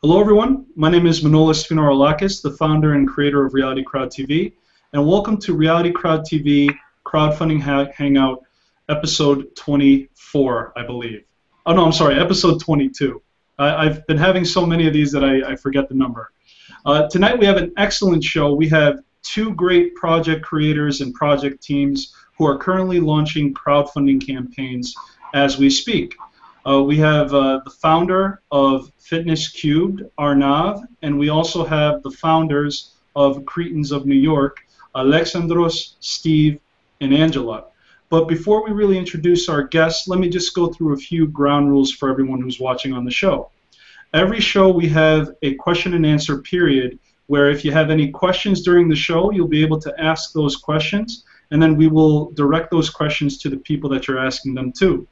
Hello everyone, my name is Manolis Sfinarolakis, the founder and creator of RealityCrowdTV, and welcome to RealityCrowdTV Crowdfunding Hangout, episode 24, I believe. Oh no, I'm sorry, episode 22. I've been having so many of these that I forget the number. Tonight we have an excellent show. We have two great project creators and project teams who are currently launching crowdfunding campaigns as we speak. We have the founder of Fitness Cubed, Arnav, and we also have the founders of Cretens of New York, Alexandros, Steve, and Angela. But before we really introduce our guests, let me just go through a few ground rules for everyone who's watching on the show. Every show we have a question and answer period where if you have any questions during the show, you'll be able to ask those questions, and then we will direct those questions to the people that you're asking them to.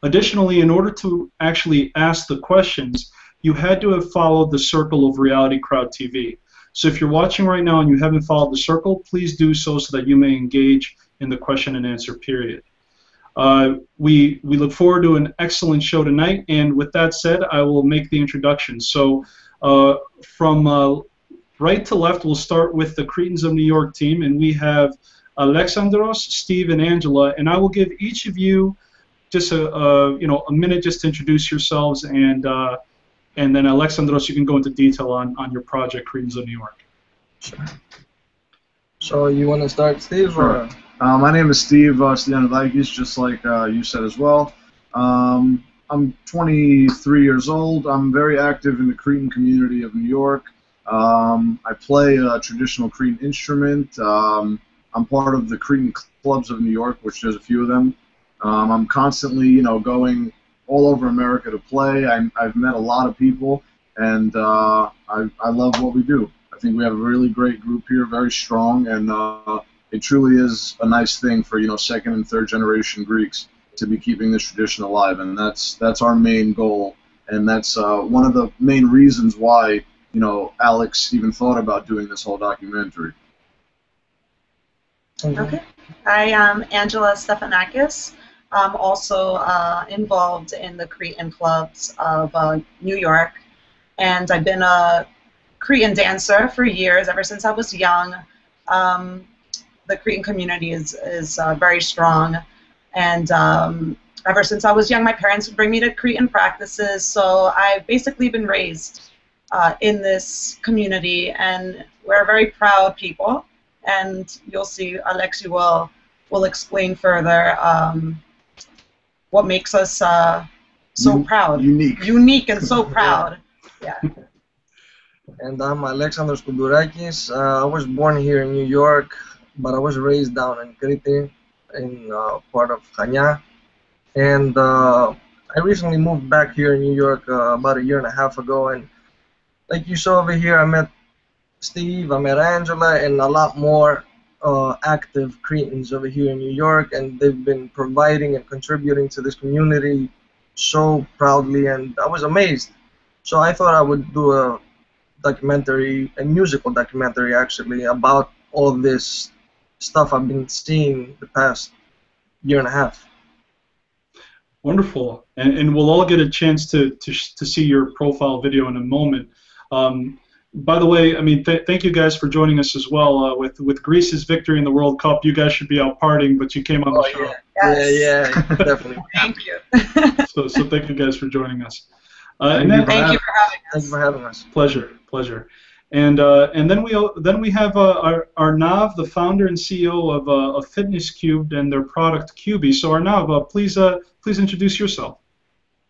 Additionally, in order to actually ask the questions, you had to have followed the circle of RealityCrowdTV. So if you're watching right now and you haven't followed the circle, please do so that you may engage in the question and answer period. We look forward to an excellent show tonight, and with that said, I will make the introduction. So from right to left, we'll start with the Cretens of New York team, and we have Alexandros, Steve, and Angela, and I will give each of you just a minute just to introduce yourselves, and then Alexandros, you can go into detail on your project, Cretens of New York. Sure. So you want to start, Steve? Sure. My name is Steve Sfinarolakis, just like you said as well. I'm 23 years old. I'm very active in the Cretan community of New York. I play a traditional Cretan instrument. I'm part of the Cretan clubs of New York, which there's a few of them. I'm constantly, going all over America to play. I've met a lot of people, and I love what we do. I think we have a really great group here, very strong, and it truly is a nice thing for second and third generation Greeks to be keeping this tradition alive, and that's our main goal, and that's one of the main reasons why Alex even thought about doing this whole documentary. Okay, I am Angela Stefanakis. I'm also involved in the Cretan clubs of New York, and I've been a Cretan dancer for years, ever since I was young. The Cretan community is very strong, and ever since I was young, my parents would bring me to Cretan practices, so I've basically been raised in this community, and we're a very proud people, and you'll see Alexi will explain further what makes us so proud. Unique and so proud. Yeah. And I'm Alexandros Koundourakis. I was born here in New York, but I was raised down in Crete, in part of Chania. And I recently moved back here in New York about 1.5 years ago. And like you saw over here, I met Steve, I met Angela, and a lot more active Cretans over here in New York, and they've been providing and contributing to this community so proudly, and I was amazed. So I thought I would do a documentary, a musical documentary actually, about all this stuff I've been seeing the past 1.5 years. Wonderful, and we'll all get a chance to see your profile video in a moment. By the way, I mean, thank you guys for joining us as well. With Greece's victory in the World Cup, you guys should be out partying, but you came on the show. Yeah, yes. Yeah, definitely. Thank you. So thank you guys for joining us. Thank you for having us. Thank you for having us. Pleasure. And then we have Arnav, the founder and CEO of Fitness Cubed and their product Cubii. So Arnav, please introduce yourself.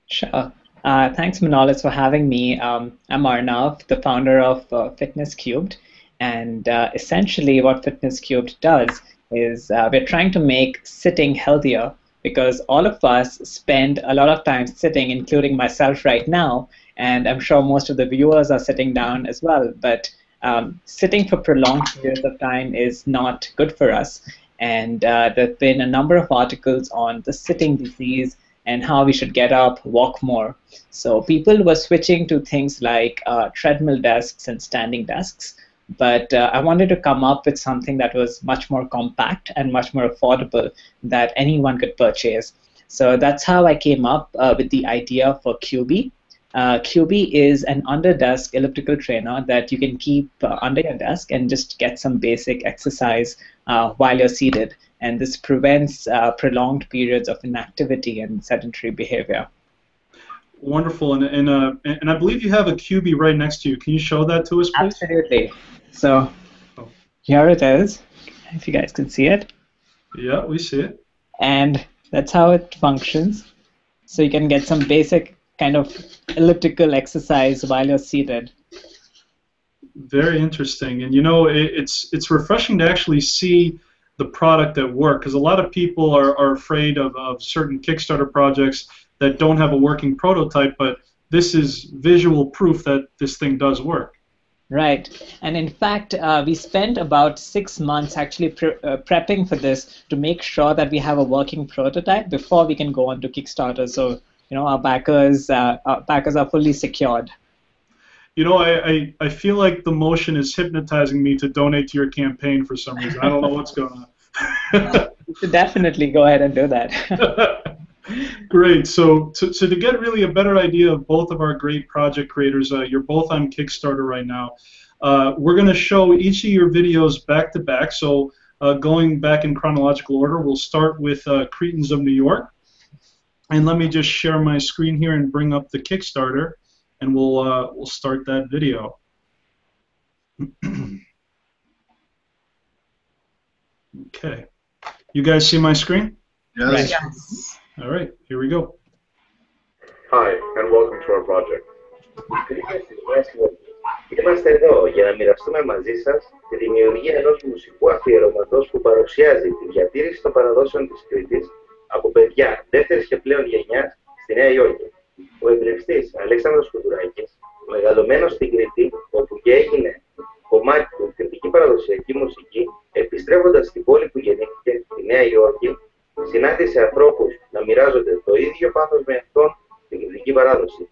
Sure. Thanks, Manolis, for having me. I'm Arnav, the founder of Fitness Cubed, and essentially what Fitness Cubed does is we're trying to make sitting healthier, because all of us spend a lot of time sitting, including myself right now, and I'm sure most of the viewers are sitting down as well, but sitting for prolonged periods of time is not good for us, and there have been a number of articles on the sitting disease and how we should get up, walk more. So people were switching to things like treadmill desks and standing desks, but I wanted to come up with something that was much more compact and much more affordable that anyone could purchase. So that's how I came up with the idea for Cubii. Cubii is an under-desk elliptical trainer that you can keep under your desk and just get some basic exercise while you're seated. And this prevents prolonged periods of inactivity and sedentary behavior. Wonderful. And I believe you have a Cubii right next to you. Can you show that to us, please? Absolutely. So here it is, if you guys can see it. Yeah, we see it. And that's how it functions. So you can get some basic kind of elliptical exercise while you're seated. Very interesting. And you know, it's refreshing to actually see the product at work, because a lot of people are afraid of certain Kickstarter projects that don't have a working prototype, but this is visual proof that this thing does work. Right. And in fact, we spent about 6 months actually prepping for this to make sure that we have a working prototype before we can go on to Kickstarter. So, you know, our backers are fully secured. You know, I feel like the motion is hypnotizing me to donate to your campaign for some reason. I don't know what's going on. You should definitely go ahead and do that. Great. So to get really a better idea of both of our great project creators, you're both on Kickstarter right now. We're going to show each of your videos back to back. So going back in chronological order, we'll start with Cretens of New York. And let me just share my screen here and bring up the Kickstarter, and we'll start that video. Okay. You guys see my screen? Yes. Right. Yes. All right, here we go. Hi, and welcome to our project. Είμαστε εδώ για να μοιραστούμε μαζί σας τη δημιουργία ενός μουσικού αφιερωματός που παρουσιάζει τη διατήρηση των παραδόσεων της Κρήτης από παιδιά δεύτερης και πλέον γενιάς στη Νέα Υόρκη. Ο εμπνευστής Αλεξάνδρος Koundourakis, μεγαλωμένος στην Κρήτη, όπου και έγινε κομμάτι του κρητική παραδοσιακή μουσική, επιστρέφοντας στην πόλη που γεννήθηκε, τη Νέα Υόρκη, συνάντησε ανθρώπους να μοιράζονται το ίδιο πάθος με αυτόν την κριτική παράδοση.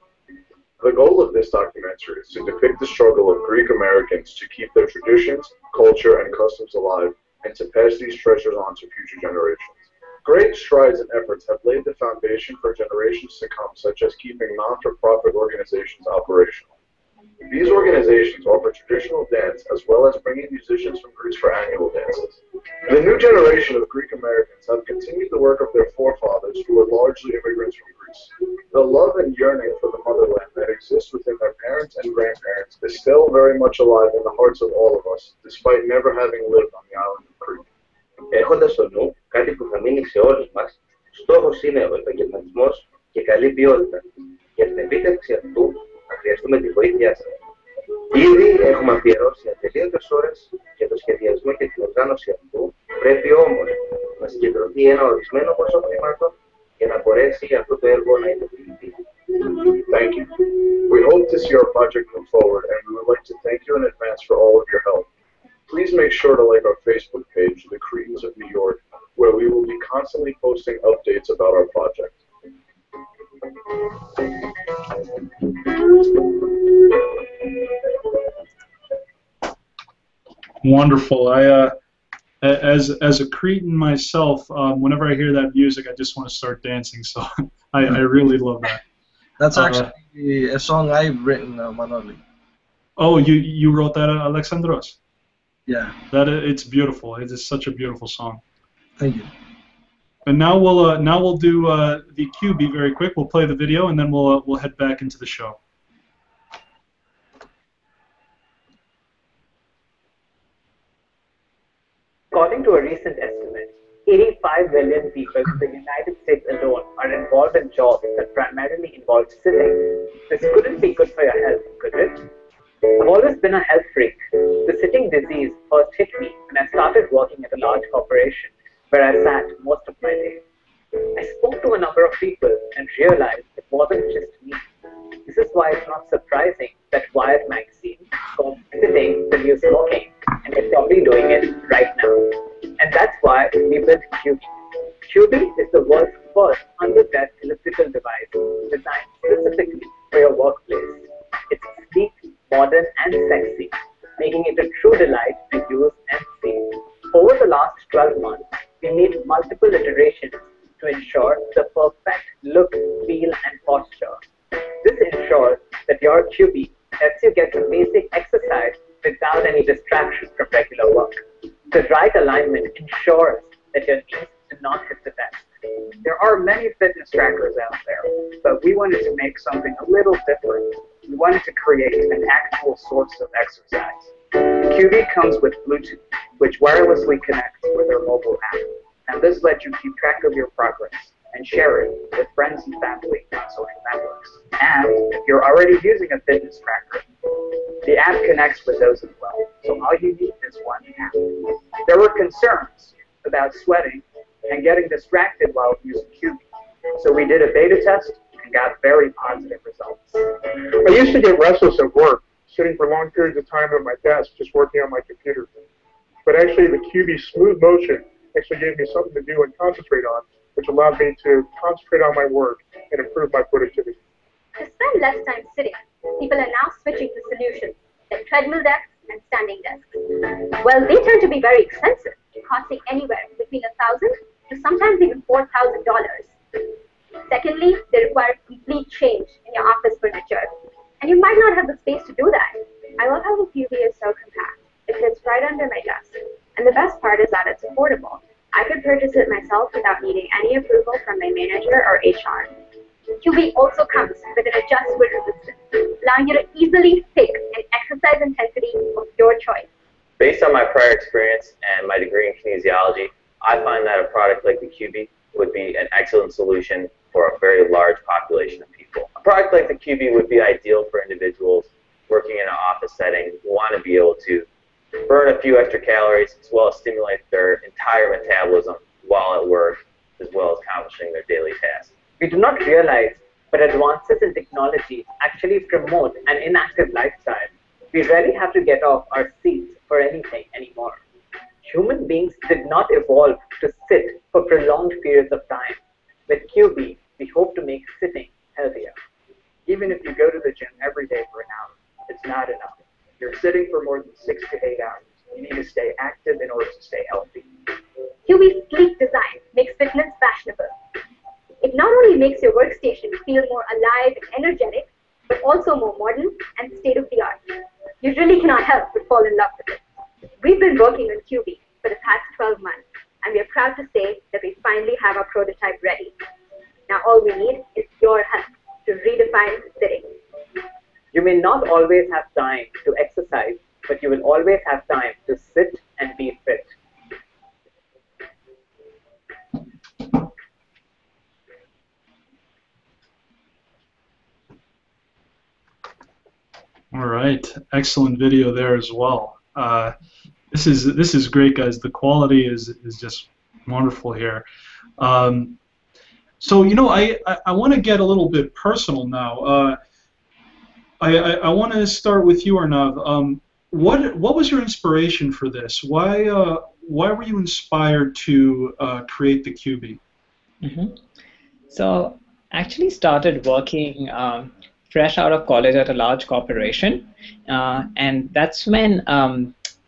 The goal of this documentary is to depict the struggle of Greek Americans to keep their traditions, culture, and customs alive, and to pass these treasures on to future generations. Great strides and efforts have laid the foundation for generations to come, such as keeping non-for-profit organizations operational. These organizations offer traditional dance as well as bringing musicians from Greece for annual dances. The new generation of Greek Americans have continued the work of their forefathers who were largely immigrants from Greece. The love and yearning for the motherland that exists within their parents and grandparents is still very much alive in the hearts of all of us, despite never having lived on the island of Crete. Έχοντας στο νου κάτι που θα μείνει σε όλους μας, στόχος είναι ο επαγγελματισμός και καλή ποιότητα. Για την επίτευξη αυτού θα χρειαστούμε τη βοήθειά σας. Ήδη έχουμε αφιερώσει ατελείωτες ώρες για το σχεδιασμό και την οργάνωση αυτού, πρέπει όμως να συγκεντρωθεί ένα ορισμένο ποσό χρημάτων για να μπορέσει αυτό το έργο να υλοποιηθεί. Thank you. We hope to see our project move forward, and we would like to thank you in advance for all of your help. Please make sure to like our Facebook page, The Cretens of New York, where we will be constantly posting updates about our project. Wonderful. As a Cretan myself, whenever I hear that music, I just want to start dancing. So I really love that. That's actually a song I've written, Manolis. Oh, you wrote that, Alexandros? Yeah. It's beautiful. It is such a beautiful song. Thank you. And now we'll do the Cubii very quick. We'll play the video, and then we'll head back into the show. According to a recent estimate, 85 million people in the United States alone are involved in jobs that primarily involve sitting. This couldn't be good for your health, could it? I've always been a health freak. The sitting disease first hit me when I started working at a large corporation where I sat most of my day. I spoke to a number of people and realized it wasn't just me. This is why it's not surprising that Wired magazine called sitting the new smoking, and they're probably doing it right now. And that's why we built Cubii. Cubii is the world's first under-desk elliptical device designed specifically for your workplace. It's sleek, modern, and sexy, making it a true delight to use and see. Over the last 12 months, we made multiple iterations to ensure the perfect look, feel, and posture. This ensures your Cubii helps you get the basic exercise without any distraction from regular work. The right alignment ensures that your knees do not hit the desk. There are many fitness trackers out there, but we wanted to make something a little different. We wanted to create an actual source of exercise. Cubii comes with Bluetooth, which wirelessly connects with our mobile app, and this lets you keep track of your progress and share it with friends and family on social networks. And if you're already using a fitness tracker, the app connects with those as well, so all you need is one app. There were concerns about sweating and getting distracted while using Cubii, so we did a beta test and got very positive results. I used to get restless at work, sitting for long periods of time at my desk just working on my computer. But actually the Cubii Smooth Motion actually gave me something to do and concentrate on, which allowed me to concentrate on my work and improve my productivity. To spend less time sitting, people are now switching to solutions like treadmill desks and standing desks. Well, they tend to be very expensive, costing anywhere between $1,000 to sometimes even $4,000. Secondly, they require complete change in your office furniture, and you might not have the space to do that. I love how the Cubii is so compact. It fits right under my desk, and the best part is that it's affordable. I could purchase it myself without needing any approval from my manager or HR. Cubii also comes with an adjustable resistance, allowing you to easily pick an exercise intensity of your choice. Based on my prior experience and my degree in kinesiology, I find that a product like the Cubii would be an excellent solution for a very large population of people. A product like the Cubii would be ideal for individuals working in an office setting who want to be able to burn a few extra calories as well as stimulate their entire metabolism while at work, as well as accomplishing their daily tasks. We do not realize, but advances in technology actually promote an inactive lifestyle. We rarely have to get off our seats for anything anymore. Human beings did not evolve to sit for prolonged periods of time. With Cubii, we hope to make sitting healthier. Even if you go to the gym every day for an hour, it's not enough. If you're sitting for more than 6 to 8 hours, you need to stay active in order to stay healthy. Cubii's sleek design makes fitness fashionable. It not only makes your workstation feel more alive and energetic, but also more modern and state-of-the-art. You really cannot help but fall in love with it. We've been working on Cubii for the past 12 months, and we are proud to say that we finally have our prototype ready. Now all we need is your help to redefine sitting. You may not always have time to exercise, but you will always have time to sit and be fit. All right, excellent video there as well. This is great, guys. The quality is just wonderful here. So you know, I want to get a little bit personal now. I want to start with you, Arnav. What was your inspiration for this? Why were you inspired to create the Cubii? Mm-hmm. So I actually started working fresh out of college at a large corporation, and that's when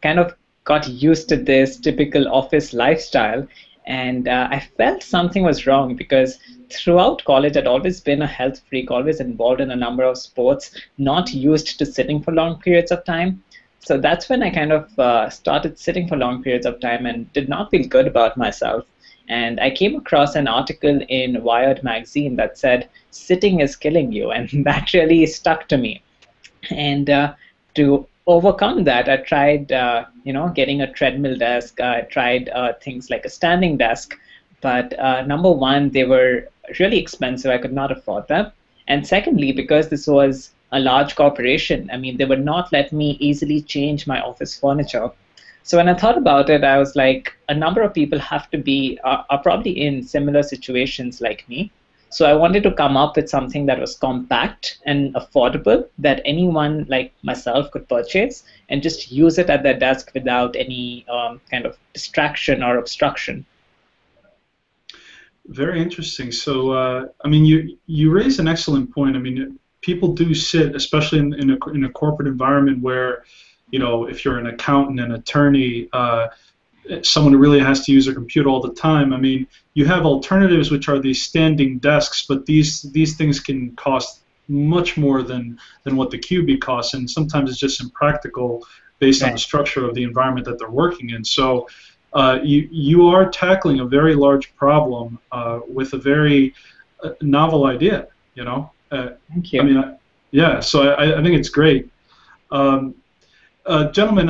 kind of got used to this typical office lifestyle, and I felt something was wrong because throughout college I'd always been a health freak, always involved in a number of sports, not used to sitting for long periods of time. So that's when I kind of started sitting for long periods of time and did not feel good about myself. And I came across an article in Wired magazine that said, sitting is killing you, and that really stuck to me. And to overcome that, I tried getting a treadmill desk. I tried things like a standing desk. But number one, they were really expensive. I could not afford them. And secondly, because this was a large corporation, I mean, they would not let me easily change my office furniture. So when I thought about it, I was like, a number of people have to be, are probably in similar situations like me. So I wanted to come up with something that was compact and affordable that anyone like myself could purchase and just use it at their desk without any kind of distraction or obstruction. Very interesting. So, I mean, you raise an excellent point. I mean, people do sit, especially in a corporate environment where, you know, if you're an accountant, an attorney, someone who really has to use their computer all the time. I mean, you have alternatives, which are these standing desks, but these things can cost much more than what the Cubii costs, and sometimes it's just impractical based on the structure of the environment that they're working in. So you are tackling a very large problem with a very novel idea, you know. Thank you. I mean, yeah, so I think it's great. Gentlemen,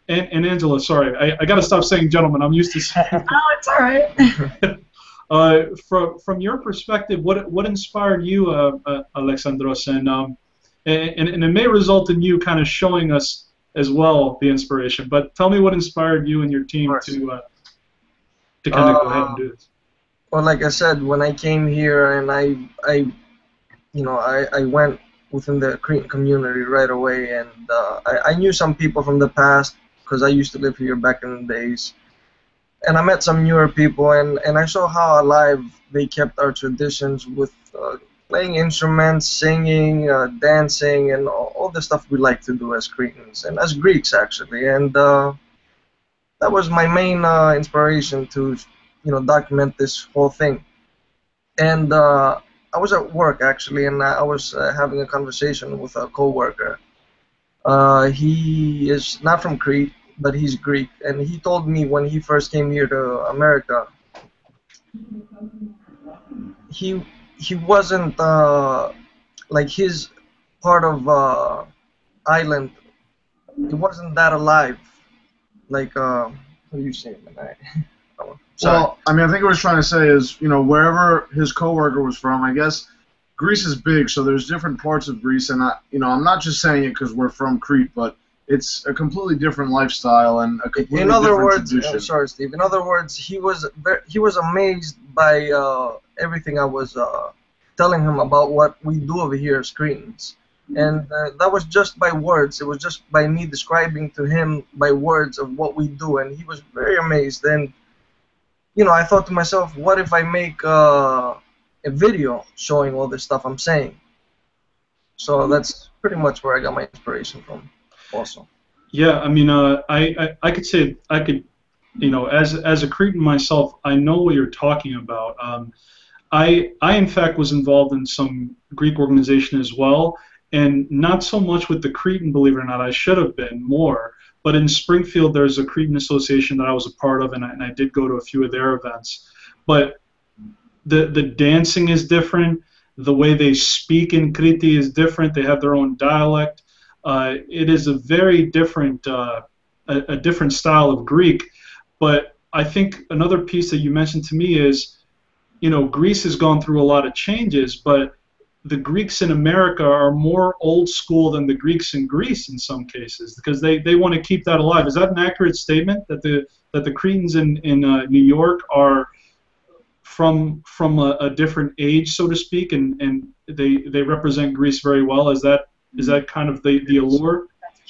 and Angela, sorry, I got to stop saying gentlemen. I'm used to saying. Oh, it's all right. From your perspective, what inspired you, Alexandros, and it may result in you kind of showing us as well the inspiration. But tell me what inspired you and your team to kind of go ahead and do this. Well, like I said, when I came here and I went within the Cretan community right away, and I knew some people from the past because I used to live here back in the days. And I met some newer people, and I saw how alive they kept our traditions with playing instruments, singing, dancing, and all the stuff we like to do as Cretans, and as Greeks, actually. And that was my main inspiration to, document this whole thing. And I was at work, actually, and I was having a conversation with a coworker. He is not from Crete, but he's Greek, and he told me when he first came here to America, he wasn't like his part of island. It wasn't that alive. Like what do you say, man? Well, I mean, I think what I was trying to say is, wherever his coworker was from, I guess Greece is big, so there's different parts of Greece, and I'm not just saying it because we're from Crete, but it's a completely different lifestyle and a completely different tradition. Sorry, Steve. In other words, he was amazed by everything I was telling him about what we do over here as Cretans, and that was just by words. It was just by me describing to him by words of what we do, and he was very amazed. And I thought to myself, what if I make a video showing all this stuff I'm saying? So that's pretty much where I got my inspiration from. Also. Yeah, I mean, I could say as a Cretan myself, I know what you're talking about. I in fact was involved in some Greek organization as well, and not so much with the Cretan, believe it or not. I should have been more. But in Springfield, there's a Cretan association that I was a part of, and I did go to a few of their events. But the dancing is different. The way they speak in Crete is different. They have their own dialect. It is a very different, a different style of Greek. But I think another piece that you mentioned to me is, Greece has gone through a lot of changes, but the Greeks in America are more old school than the Greeks in Greece in some cases, because they want to keep that alive. Is that an accurate statement, that the Cretans in New York are from a different age, so to speak, and they represent Greece very well? Is that kind of the allure?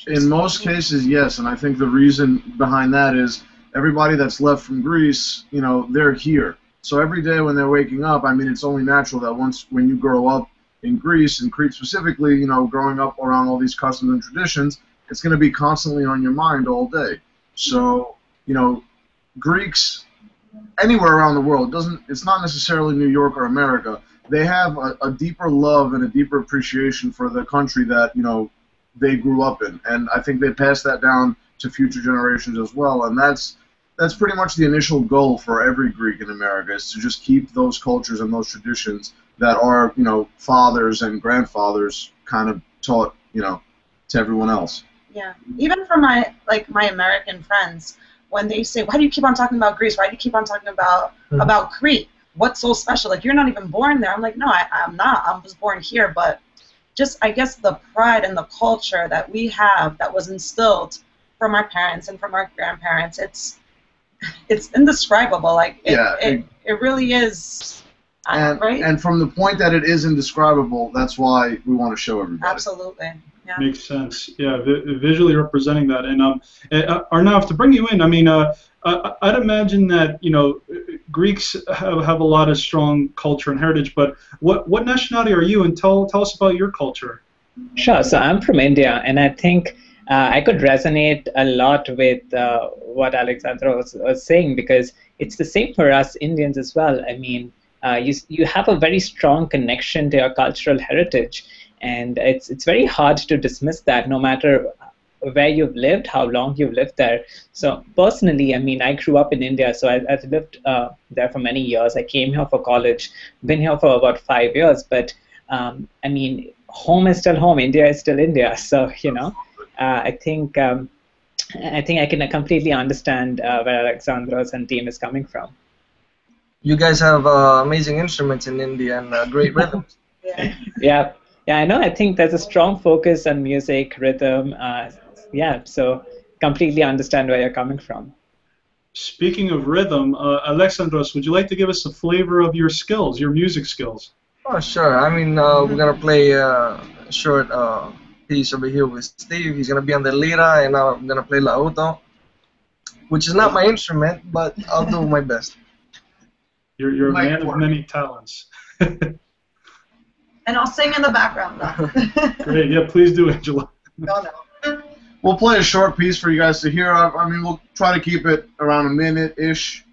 In most cases, yes, and I think the reason behind that is everybody that's left from Greece, they're here. So every day when they're waking up, I mean, it's only natural that when you grow up in Greece, and Crete specifically, growing up around all these customs and traditions, it's going to be constantly on your mind all day. So, Greeks anywhere around the world, it's not necessarily New York or America, they have a deeper love and a deeper appreciation for the country that, they grew up in. And I think they pass that down to future generations as well. And that's pretty much the initial goal for every Greek in America, is to just keep those cultures and those traditions that our, fathers and grandfathers kind of taught, to everyone else. Yeah, even for my American friends, when they say, "Why do you keep on talking about Greece? Why do you keep on talking about Crete? What's so special? Like, you're not even born there." I'm like, "No, I'm not. I was born here." But just, I guess, the pride and the culture that we have that was instilled from our parents and from our grandparents, it's indescribable. Like, it really is. Right? And from the point that it is indescribable, that's why we want to show everybody. Absolutely. Yeah. Makes sense. Yeah, visually representing that. And Arnav, to bring you in, I mean, I'd imagine that Greeks have a lot of strong culture and heritage. But what nationality are you? And tell us about your culture. Sure. So I'm from India, and I think I could resonate a lot with what Alexandros was saying, because it's the same for us Indians as well. I mean, you have a very strong connection to your cultural heritage, and it's very hard to dismiss that, no matter where you've lived, how long you've lived there. So personally, I mean, I grew up in India, so I've lived there for many years. I came here for college, been here for about 5 years, but I mean, home is still home. India is still India. So I think I can completely understand where Alexandros and team is coming from. You guys have amazing instruments in India and great rhythms. Yeah, I know. I think there's a strong focus on music, rhythm. Yeah, so completely understand where you're coming from. Speaking of rhythm, Alexandros, would you like to give us a flavor of your skills, your music skills? Oh, sure. I mean, we're gonna play a short piece over here with Steve. He's gonna be on the lira, and I'm gonna play lauto, which is not my instrument, but I'll do my best. You're a man of many talents. And I'll sing in the background though. Great. Yeah, please do, Angela. No. We'll play a short piece for you guys to hear. I mean, we'll try to keep it around a minute-ish.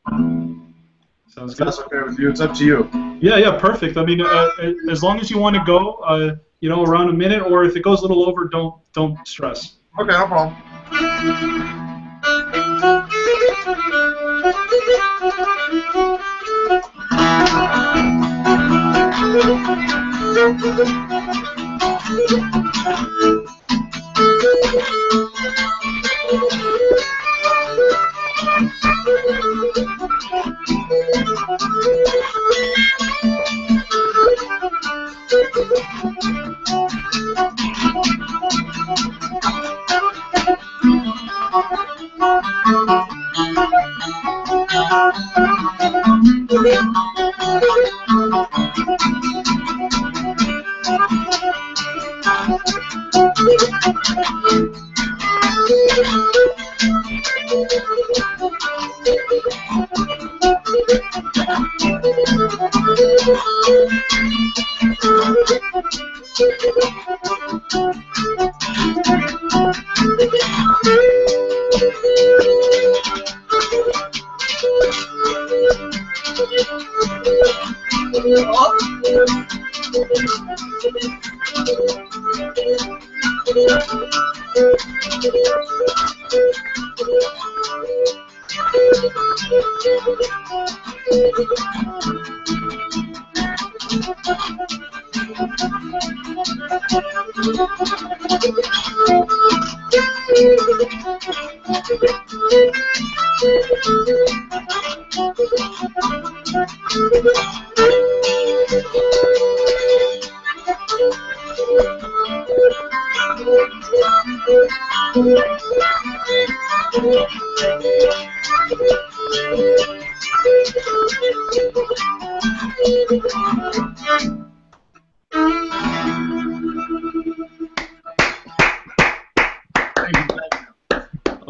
Sounds good. That's okay with you. It's up to you. Yeah, perfect. I mean, as long as you want to go, around a minute, or if it goes a little over, don't stress. Okay, no problem.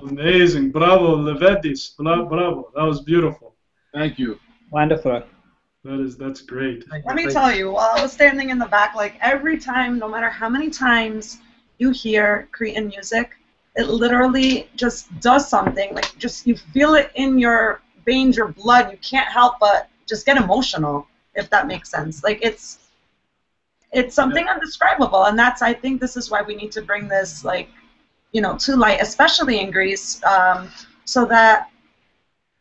Amazing. Bravo, Levedis. Bravo. That was beautiful. Thank you. Wonderful. That's great. Let me tell you, while I was standing in the back, like every time, no matter how many times you hear Cretan music, it literally just does something. Like, just you feel it in your veins, your blood. You can't help but just get emotional, if that makes sense. Like, it's something undescribable, and I think this is why we need to bring this, like, to light, especially in Greece, so that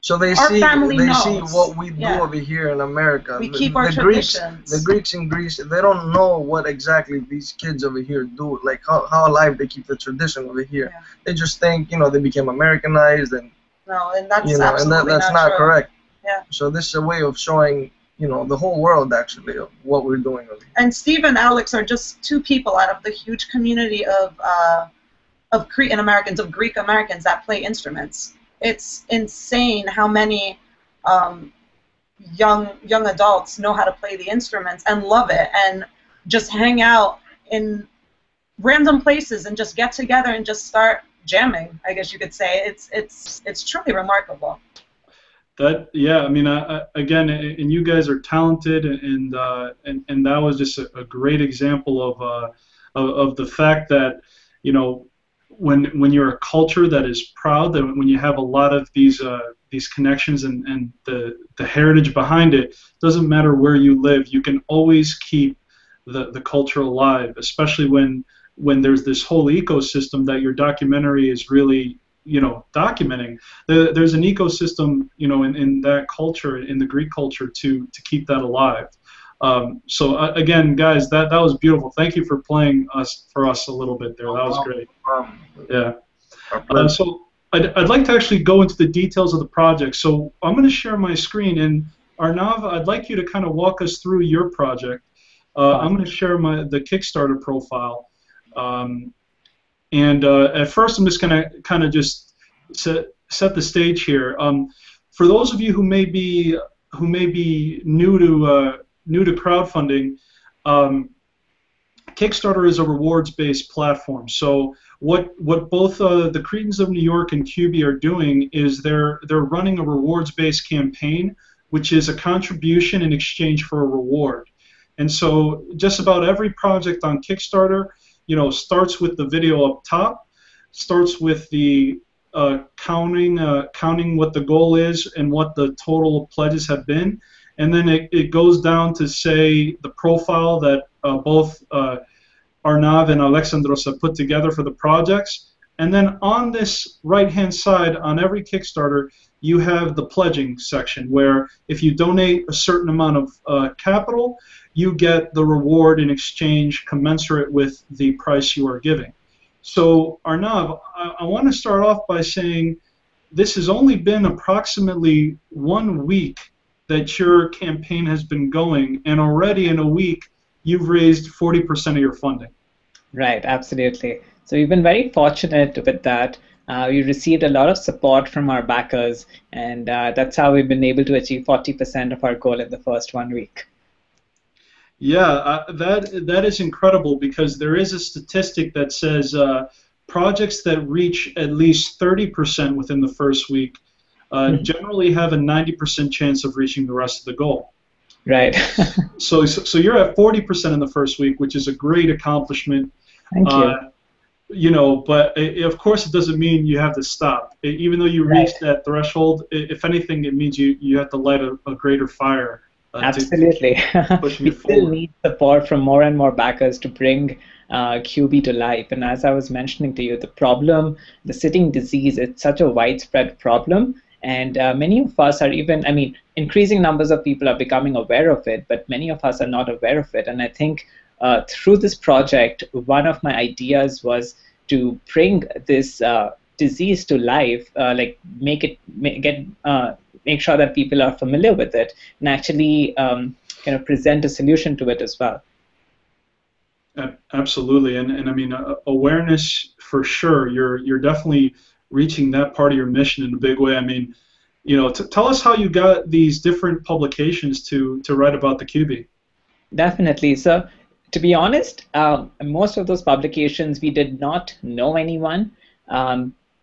they our see family knows. See what we do over here in America. We keep our traditions. The Greeks in Greece, they don't know what exactly these kids over here do, like how alive they keep the tradition over here. Yeah. They just think, they became Americanized, and that's absolutely that's not true. Correct. Yeah. So this is a way of showing, the whole world actually of what we're doing over here. And Steve and Alex are just two people out of the huge community of Cretan Americans, of Greek Americans that play instruments. It's insane how many young adults know how to play the instruments and love it, and just hang out in random places and just get together and just start jamming, I guess you could say. It's truly remarkable. I mean, again, and you guys are talented, and that was just a great example of the fact that, when you're a culture that is proud, that when you have a lot of these connections and the heritage behind it, doesn't matter where you live, you can always keep the culture alive, especially when there's this whole ecosystem that your documentary is really, you know, documenting. There's an ecosystem, you know, in that culture, in the Greek culture, to keep that alive. So again, guys, that was beautiful. Thank you for playing for us a little bit there. That was great. Yeah. So I'd like to actually go into the details of the project. So I'm going to share my screen, and Arnav, I'd like you to kind of walk us through your project. I'm going to share the Kickstarter profile. At first, I'm just going to kind of just set the stage here. For those of you who may be new to crowdfunding, Kickstarter is a rewards-based platform. So what both the Cretens of New York and Cubii are doing is they're running a rewards-based campaign, which is a contribution in exchange for a reward. And so just about every project on Kickstarter, you know, starts with the video up top, starts with the counting what the goal is and what the total pledges have been, and then it goes down to say the profile that both Arnav and Alexandros have put together for the projects. And then on this right-hand side, on every Kickstarter, you have the pledging section, where if you donate a certain amount of capital, you get the reward in exchange commensurate with the price you are giving. So Arnav, I want to start off by saying this has only been approximately 1 week that your campaign has been going, and already in a week you've raised 40% of your funding. Right, absolutely. So we've been very fortunate with that. We received a lot of support from our backers, and that's how we've been able to achieve 40% of our goal in the first 1 week. Yeah, that is incredible, because there is a statistic that says projects that reach at least 30% within the first week generally have a 90% chance of reaching the rest of the goal. Right. so you're at 40% in the first week, which is a great accomplishment. Thank you. You know, but of course it doesn't mean you have to stop. Even though you reached that threshold, if anything, it means you have to light a greater fire. Absolutely. We still need support from more and more backers to bring Cubii to life. And as I was mentioning to you, the problem, the sitting disease, it's such a widespread problem. And many of us are even, I mean, increasing numbers of people are becoming aware of it, but many of us are not aware of it. And I think through this project, one of my ideas was to bring this disease to life, like make sure that people are familiar with it, and actually kind of present a solution to it as well. Absolutely, and I mean awareness for sure. You're definitely reaching that part of your mission in a big way. I mean, you know, tell us how you got these different publications to write about the Cubii. Definitely. So, to be honest, most of those publications we did not know anyone.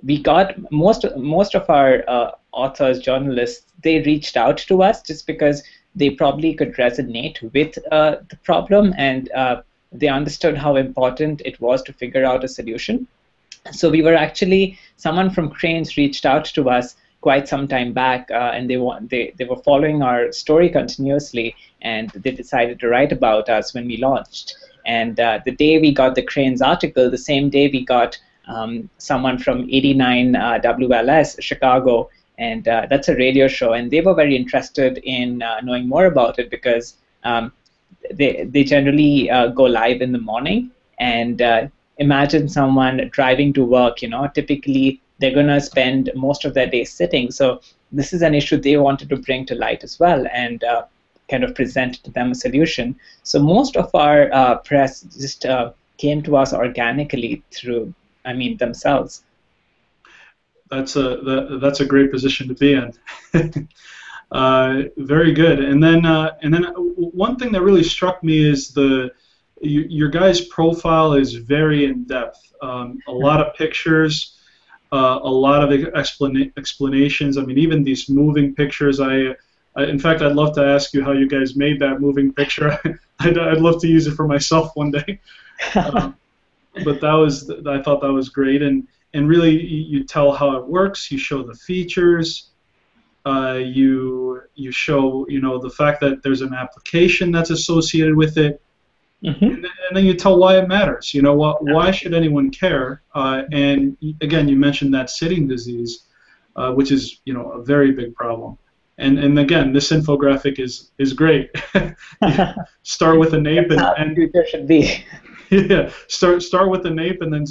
We got most of our authors, journalists, they reached out to us just because they probably could resonate with the problem, and they understood how important it was to figure out a solution. So we were actually, someone from Cranes reached out to us quite some time back, and they were following our story continuously, and they decided to write about us when we launched. And the day we got the Cranes article, the same day we got someone from 89 WLS, Chicago, and that's a radio show, and they were very interested in knowing more about it, because they generally go live in the morning, and imagine someone driving to work, you know, typically they're going to spend most of their day sitting. So this is an issue they wanted to bring to light as well, and kind of present to them a solution. So most of our press just came to us organically through, I mean, themselves. That's a great position to be in. Very good. And then one thing that really struck me is your guys' profile is very in depth. A lot of pictures, a lot of explanations. I mean, even these moving pictures. In fact, I'd love to ask you how you guys made that moving picture. I'd love to use it for myself one day. But I thought that was great, and really you tell how it works. You show the features. You show, you know, the fact that there's an application that's associated with it. and then you tell why it matters. You know what? Why should anyone care? And again, you mentioned that sitting disease, which is a very big problem. And again, this infographic is great. Start with an ape and future should be. Yeah, start with an ape and then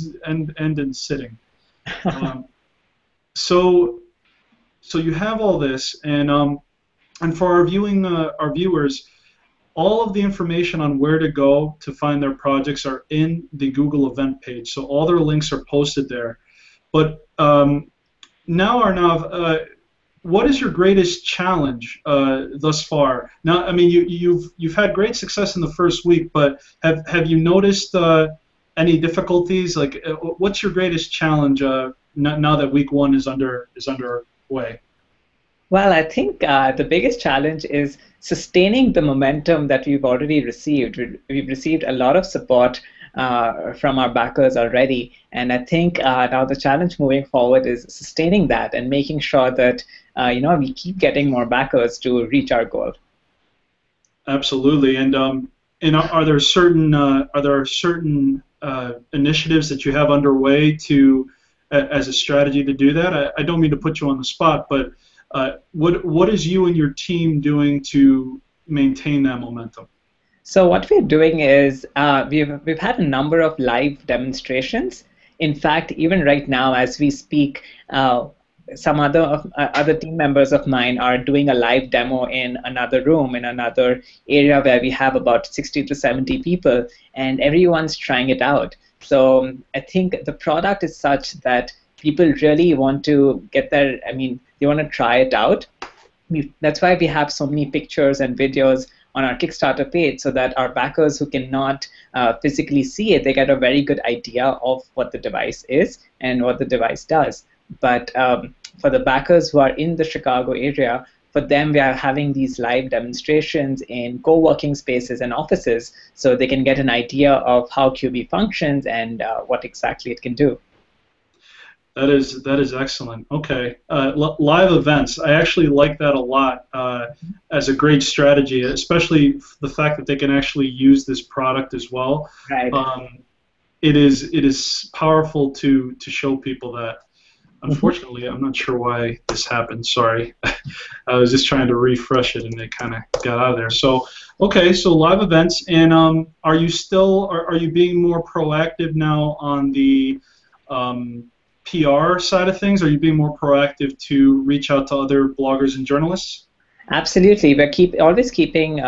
end in sitting. So you have all this, and for our viewers, all of the information on where to go to find their projects are in the Google event page. So all their links are posted there. But now, Arnav, what is your greatest challenge thus far? Now, I mean, you've had great success in the first week, but have you noticed any difficulties? Like, what's your greatest challenge now that week one is underway? Well, I think the biggest challenge is sustaining the momentum that we've already received. We've received a lot of support from our backers already, and I think now the challenge moving forward is sustaining that and making sure that we keep getting more backers to reach our goal. Absolutely, and are there certain initiatives that you have underway as a strategy to do that? I don't mean to put you on the spot, but what is you and your team doing to maintain that momentum? So what we're doing is we've had a number of live demonstrations. In fact, even right now as we speak, some other team members of mine are doing a live demo in another room, in another area where we have about 60 to 70 people, and everyone's trying it out. So I think the product is such that people really want to get there. I mean, they want to try it out. That's why we have so many pictures and videos on our Kickstarter page, so that our backers who cannot physically see it, they get a very good idea of what the device is and what the device does. But for the backers who are in the Chicago area, for them we are having these live demonstrations in co-working spaces and offices, so they can get an idea of how Cubii functions and what exactly it can do. That is excellent. Okay, live events. I actually like that a lot as a great strategy, especially the fact that they can actually use this product as well. Right. It is powerful to show people that. Unfortunately, I'm not sure why this happened. Sorry, I was just trying to refresh it, and it kind of got out of there. So, okay, so live events, and are you being more proactive now on the PR side of things? Are you being more proactive to reach out to other bloggers and journalists? Absolutely. We're always keeping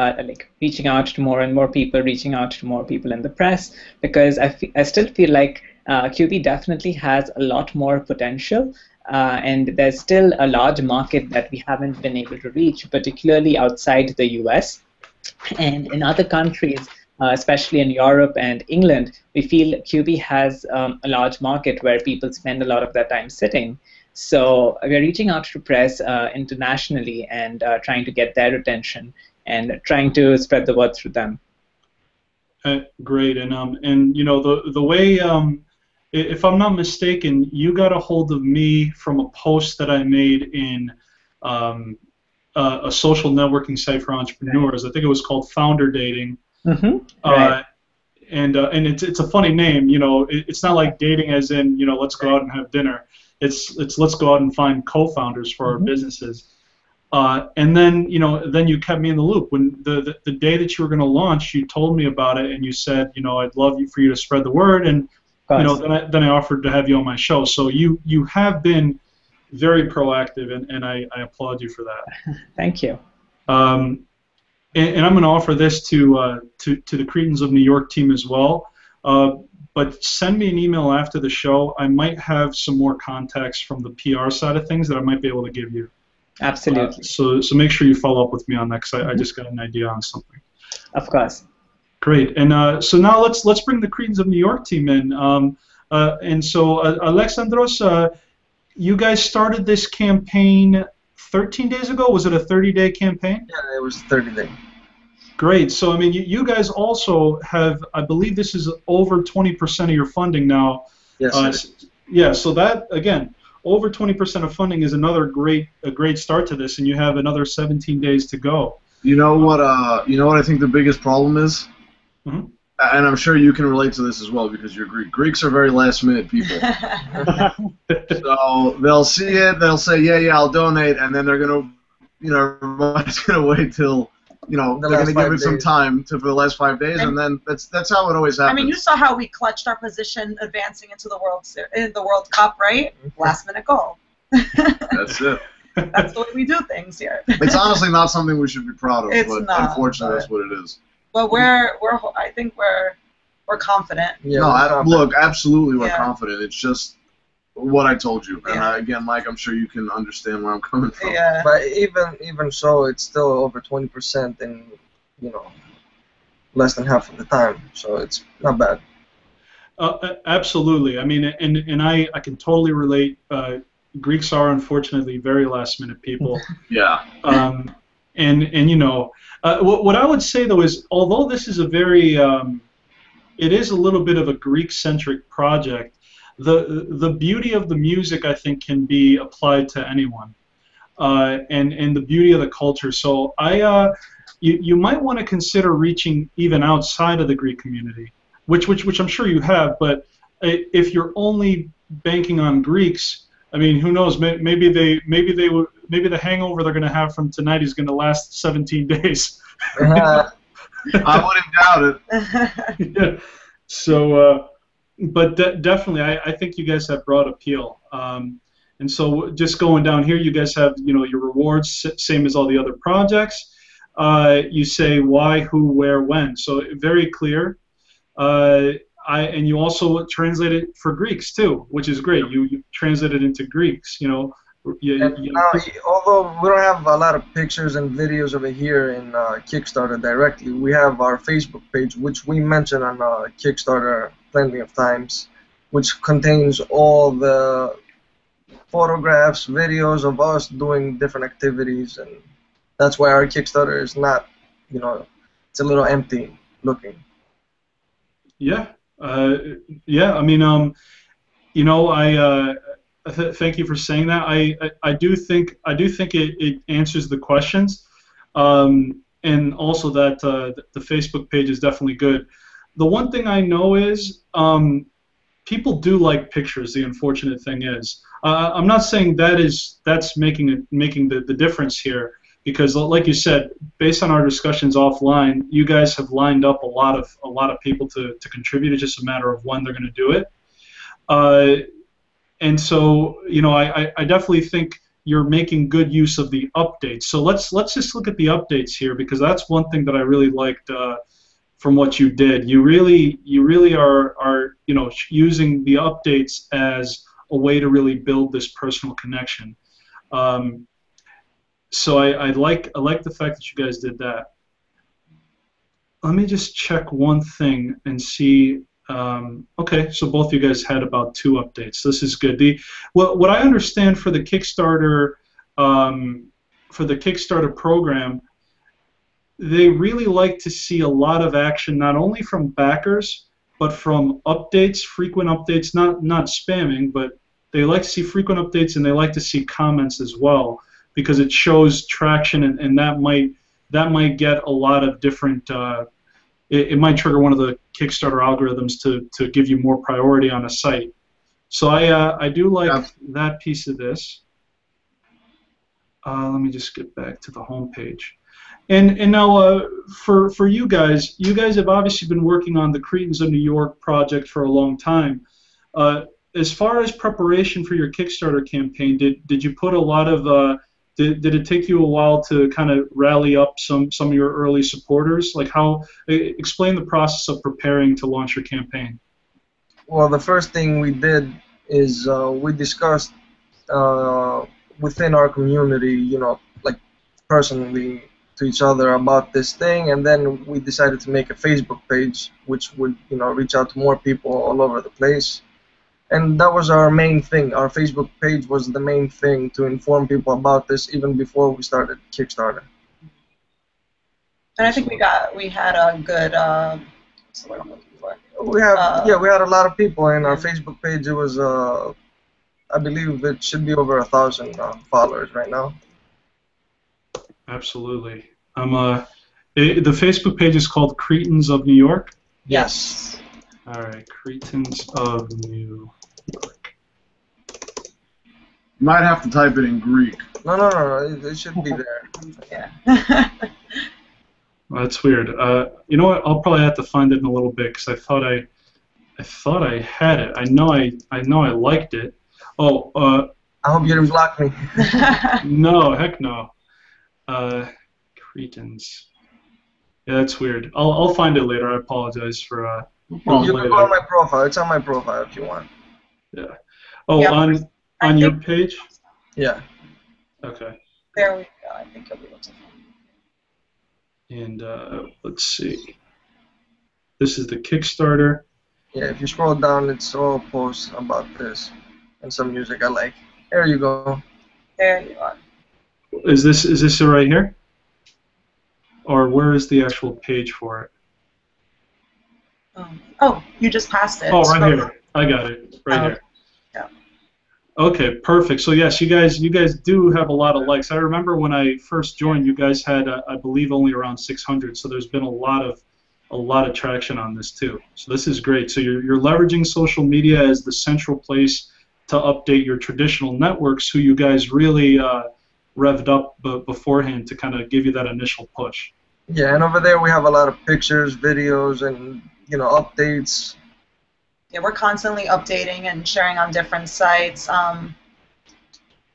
reaching out to more and more people, reaching out to more people in the press, because I still feel like Cubii definitely has a lot more potential, and there's still a large market that we haven't been able to reach, particularly outside the US. And in other countries, especially in Europe and England, we feel Cubii has a large market where people spend a lot of their time sitting. So we're reaching out to press internationally and trying to get their attention and trying to spread the word through them. Great, and the way, if I'm not mistaken, you got a hold of me from a post that I made in a social networking site for entrepreneurs. I think it was called Founder Dating. Mm-hmm. Right. And it's a funny name. It's not like dating as in let's go out and have dinner. It's let's go out and find co-founders for our businesses. And then then you kept me in the loop when the day that you were going to launch. You told me about it, and you said I'd love for you to spread the word, and then I offered to have you on my show. So you have been very proactive, and I applaud you for that. Thank you. And I'm going to offer this to the Cretens of New York team as well. But send me an email after the show. I might have some more contacts from the PR side of things that I might be able to give you. Absolutely. So make sure you follow up with me on that, because I just got an idea on something. Of course. Great. And so now let's bring the Cretens of New York team in. And so Alexandros, you guys started this campaign 13 days ago. Was it a 30-day campaign? Yeah, it was 30 days. Great. So, I mean, you guys also have, I believe this is over 20% of your funding now. Yes. Yeah, so that, again, over 20% of funding is a great start to this, and you have another 17 days to go. You know what I think the biggest problem is? Mm-hmm. and I'm sure you can relate to this as well because you're Greek. Greeks are very last-minute people. So they'll see it, they'll say, yeah, I'll donate, and then they're gonna, everybody's gonna wait till, they're gonna give it some time for the last 5 days, and then that's how it always happens. I mean, you saw how we clutched our position advancing into the World Cup, right? Last-minute goal. That's it. That's the way we do things here. It's honestly not something we should be proud of, but unfortunately, that's what it is. But I think we're confident. Yeah, no, look, absolutely, we're confident. It's just what I told you, and again, Mike, I'm sure you can understand where I'm coming from. Yeah. But even so, it's still over 20% in less than half of the time, so it's not bad. Absolutely. I mean, and I can totally relate. Greeks are unfortunately very last-minute people. Yeah. What I would say though is, although this is a very, it is a little bit of a Greek-centric project, the beauty of the music I think can be applied to anyone, and the beauty of the culture. So you might want to consider reaching even outside of the Greek community, which I'm sure you have. But if you're only banking on Greeks, I mean, who knows? Maybe the hangover they're going to have from tonight is going to last 17 days. I wouldn't doubt it. Yeah. So, but definitely, I think you guys have broad appeal. And so, just going down here, you guys have your rewards, same as all the other projects. You say why, who, where, when. So very clear. And you also translate it for Greeks too, which is great. You translate it into Greeks, Although we don't have a lot of pictures and videos of it here in Kickstarter directly, we have our Facebook page, which we mention on Kickstarter plenty of times, which contains all the photographs, videos of us doing different activities, and that's why our Kickstarter is not, it's a little empty looking. Yeah. I mean, thank you for saying that. I do think it answers the questions, and also that the Facebook page is definitely good. The one thing I know is people do like pictures. The unfortunate thing is, I'm not saying that's making the difference here. Because, like you said, based on our discussions offline, you guys have lined up a lot of people to contribute. It's just a matter of when they're going to do it. And so, I definitely think you're making good use of the updates. So let's just look at the updates here, because that's one thing that I really liked from what you did. You really are using the updates as a way to really build this personal connection. So I like the fact that you guys did that. Let me just check one thing and see. Okay, so both you guys had about 2 updates. This is good. What I understand for the Kickstarter program, they really like to see a lot of action, not only from backers, but from updates, frequent updates, not spamming, but they like to see frequent updates, and they like to see comments as well, because it shows traction, and that might get a lot of different. It might trigger one of the Kickstarter algorithms to give you more priority on a site. So I do like that piece of this. Let me just get back to the home page. And now for you guys have obviously been working on the Cretens of New York project for a long time. As far as preparation for your Kickstarter campaign, did you put a lot of did it take you a while to kind of rally up some of your early supporters? Like explain the process of preparing to launch your campaign. Well, the first thing we did is we discussed within our community, like personally to each other about this thing, and then we decided to make a Facebook page, which would reach out to more people all over the place. And that was our main thing. Our Facebook page was the main thing to inform people about this even before we started Kickstarter. And I think we had a good. What's the word I'm looking for? We had a lot of people in our Facebook page. It was I believe it should be over 1,000 followers right now. Absolutely. The Facebook page is called Cretens of New York. Yes. All right, Cretens of New York. You might have to type it in Greek. No. It should be there. Yeah. Well, that's weird. You know what? I'll probably have to find it in a little bit because I thought I had it. I know I liked it. Oh, I hope you didn't block me. no, heck no. Cretens. Yeah, that's weird. I'll find it later. I apologize for. You can go on my profile. It's on my profile if you want. Yeah. Oh, Yeah, on your page. Yeah. Okay. There we go. I think you'll be able to find it. And let's see. This is the Kickstarter. Yeah, if you scroll down, it's all posts about this and some music I like. There you go. There you are. Is this it right here? Or where is the actual page for it? Oh, you just passed it. Oh, right here. I got it. Right here. Yeah. Okay, perfect. So yes, you guys do have a lot of likes. I remember when I first joined, you guys had I believe only around 600. So there's been a lot of traction on this too. So this is great. So you're leveraging social media as the central place to update your traditional networks, who you guys really revved up beforehand to kind of give you that initial push. Yeah, and over there we have a lot of pictures, videos, and updates. Yeah, we're constantly updating and sharing on different sites.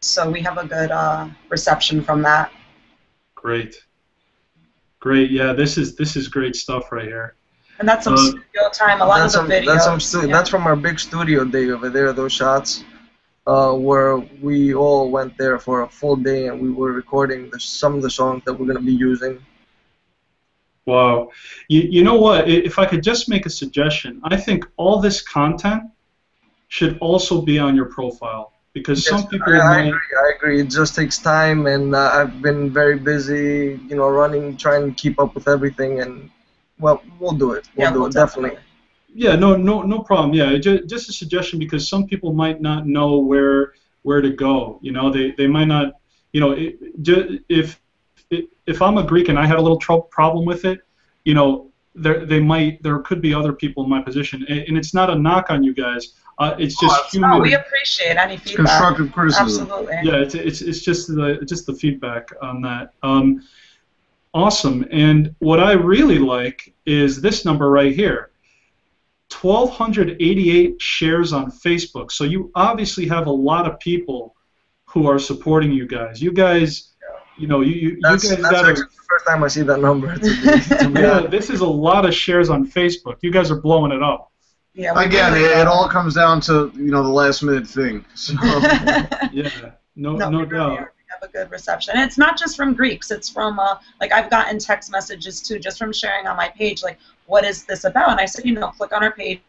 So we have a good reception from that. Great. Yeah, this is great stuff right here. And that's some studio time. A lot of the videos. That's from our big studio day over there. Those shots, where we all went there for a full day and we were recording some of the songs that we're going to be using. Wow. You know what? If I could just make a suggestion, I think all this content should also be on your profile, because some people I agree. It just takes time, and I've been very busy, running, trying to keep up with everything, and well, we'll do it. We'll do it, definitely. Yeah, no problem. Yeah, just a suggestion, because some people might not know where to go. They might not. If I'm a Greek and I had a little problem with it, there could be other people in my position, and it's not a knock on you guys. It's just human. No, we appreciate any feedback. Constructive criticism. Absolutely. Yeah, it's just the feedback on that. Awesome. And what I really like is this number right here. 1,288 shares on Facebook. So you obviously have a lot of people who are supporting you guys. You guys, that's guys got actually the first time I see that number. To be yeah, this is a lot of shares on Facebook. You guys are blowing it up. Yeah. Again, it all comes down to the last minute thing. So. Yeah. No doubt. Really have a good reception. And it's not just from Greeks. It's from I've gotten text messages too, just from sharing on my page, like, what is this about? And I said, click on our page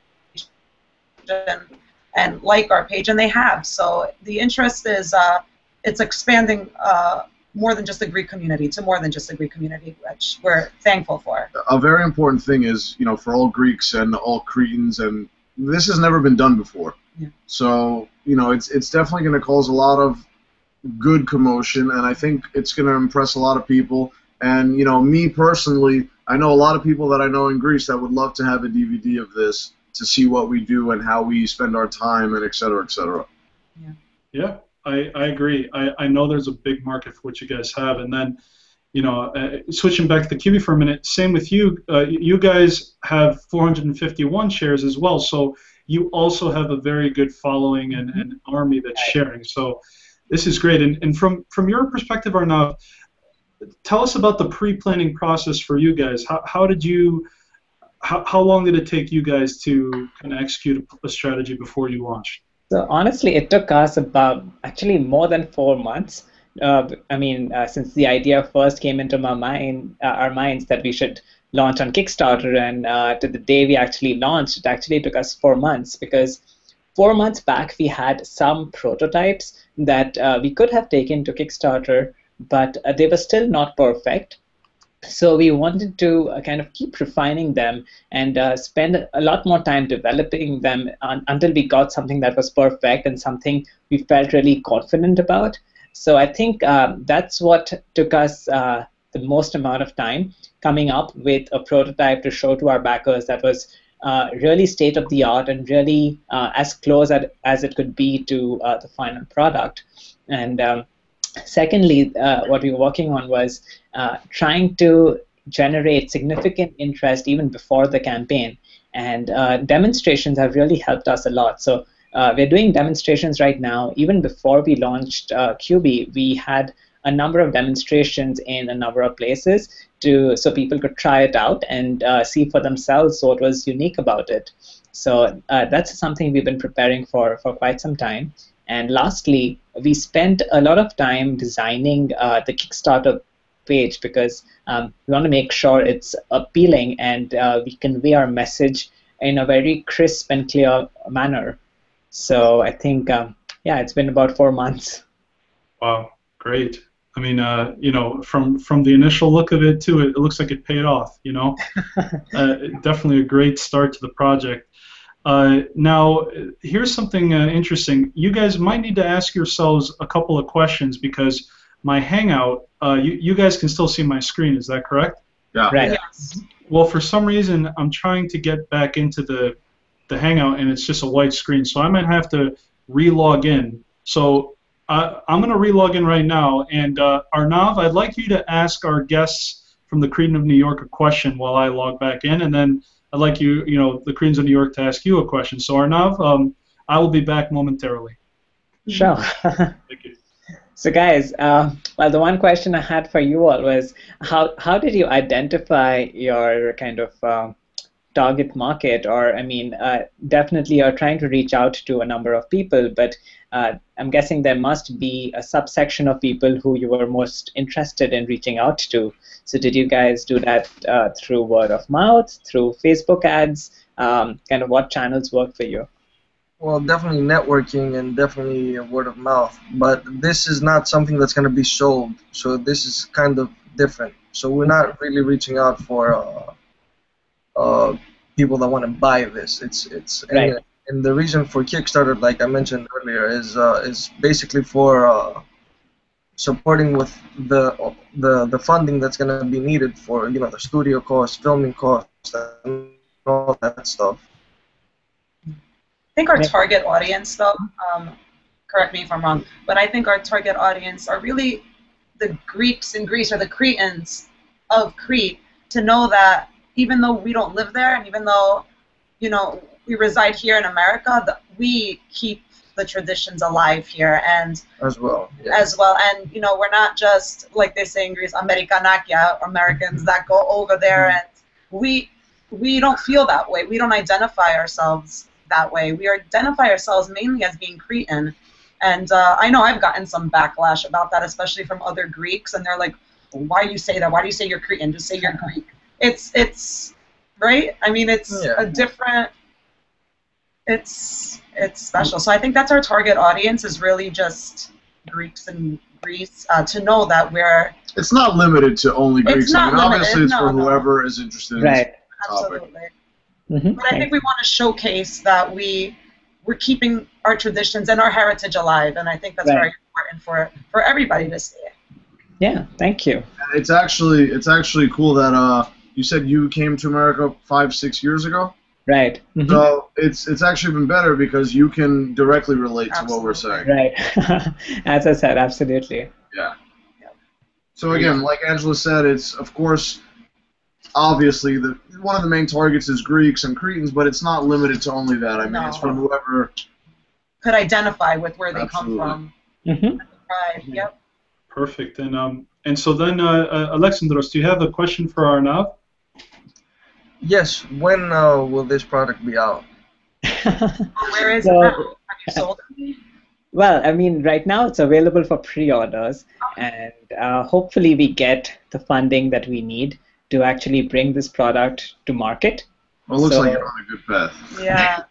and like our page, and they have. So the interest is it's expanding more than just the Greek community to more than just the Greek community, which we're thankful for. A very important thing is, for all Greeks and all Cretans, and this has never been done before. Yeah. So, it's definitely going to cause a lot of good commotion, and I think it's going to impress a lot of people. And, me personally, I know a lot of people that I know in Greece that would love to have a DVD of this to see what we do and how we spend our time, and et cetera, et cetera. Yeah, I agree. I know there's a big market for what you guys have. And then, switching back to the Cubii for a minute, same with you. You guys have 451 shares as well, so you also have a very good following and army that's sharing. So this is great. And from your perspective, Arnav, tell us about the pre-planning process for you guys. How long did it take you guys to kind of execute a strategy before you launched? So honestly, it took us actually more than 4 months. Since the idea first came into our minds that we should launch on Kickstarter, and to the day we actually launched, it actually took us 4 months, because 4 months back we had some prototypes that we could have taken to Kickstarter, but they were still not perfect. So we wanted to kind of keep refining them and spend a lot more time developing them until we got something that was perfect and something we felt really confident about. So I think that's what took us the most amount of time coming up with a prototype to show to our backers that was really state of the art and really as close as it could be to the final product. And secondly, what we were working on was trying to generate significant interest even before the campaign. And demonstrations have really helped us a lot. So we're doing demonstrations right now. Even before we launched Cubii, we had a number of demonstrations in a number of places so people could try it out and see for themselves what was unique about it. So that's something we've been preparing for quite some time. And lastly, we spent a lot of time designing the Kickstarter page because we want to make sure it's appealing and we convey our message in a very crisp and clear manner. So I think, yeah, it's been about 4 months. Wow, great. I mean, from the initial look of it too, it looks like it paid off. Definitely a great start to the project. Now, here's something interesting. You guys might need to ask yourselves a couple of questions because my Hangout, you guys can still see my screen. Is that correct? Yeah. Right. Yes. Well, for some reason, I'm trying to get back into the Hangout, and it's just a white screen, so I might have to re-log in. So I'm going to re-log in right now, and Arnav, I'd like you to ask our guests from the Cretens of New York a question while I log back in, and then I'd like you, the Cretens of New York, to ask you a question. So Arnav, I will be back momentarily. Sure. Thank you. So guys, well, the one question I had for you all was how did you identify your kind of target market? Or I mean, definitely you're trying to reach out to a number of people, but I'm guessing there must be a subsection of people who you were most interested in reaching out to. So did you guys do that through word of mouth, through Facebook ads? Kind of what channels work for you? Well, definitely networking and definitely word of mouth. But this is not something that's going to be sold, so this is kind of different. So we're not really reaching out for people that want to buy this. It's right. And the reason for Kickstarter, like I mentioned earlier, is basically for supporting with the funding that's going to be needed for the studio costs, filming costs, and all that stuff. I think our target audience, though, correct me if I'm wrong, but I think our target audience are really the Greeks in Greece or the Cretans of Crete, to know that even though we don't live there and even though we reside here in America, we keep the traditions alive here and as well. And we're not just, like they say in Greece, Amerikanakia, Americans that go over there, and we don't feel that way. We don't identify ourselves that way. We identify ourselves mainly as being Cretan, and I know I've gotten some backlash about that, especially from other Greeks, and they're like, "Why do you say that? Why do you say you're Cretan? Just say you're Greek." It's right. I mean, it's a different. It's special. So I think that's our target audience, is really just Greeks in Greece, to know that we're. It's not limited to only Greeks. It's not limited. Obviously, it's for whoever is interested in this topic. Absolutely. But I think we want to showcase that we're keeping our traditions and our heritage alive, and I think that's very important for everybody to see it. Yeah, thank you. It's actually cool that you said you came to America 5-6 years ago. Right. So it's actually been better because you can directly relate to what we're saying. Right. As I said, absolutely. Yeah. So again, like Angela said, it's of course. Obviously, one of the main targets is Greeks and Cretans, but it's not limited to only that. I mean, it's from whoever could identify with where they come from. Right. Yep. Perfect. And so then, Alexandros, do you have a question for Arnav? Yes. When will this product be out? Where is it now? Have you sold it? Well, I mean, right now it's available for pre-orders, and hopefully we get the funding that we need to actually bring this product to market. Well, it looks like you're on a good path. Yeah.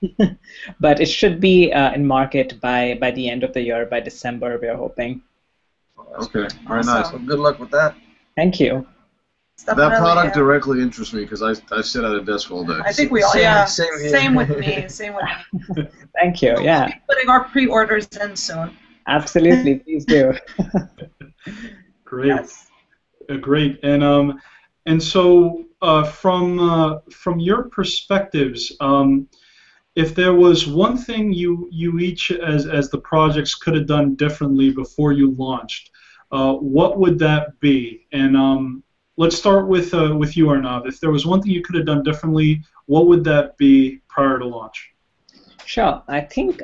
But it should be in market by the end of the year, by December, we're hoping. Okay, very nice. Well, good luck with that. Thank you. That product directly interests me because I sit at a desk all day. I think we all, same with me. Same with me. Thank you, We'll be putting our pre-orders in soon. Absolutely, please do. Great. Yes. Great. And so from your perspectives, if there was one thing you each as the projects could have done differently before you launched, what would that be? And let's start with you, Arnav. If there was one thing you could have done differently, what would that be prior to launch? Sure. I think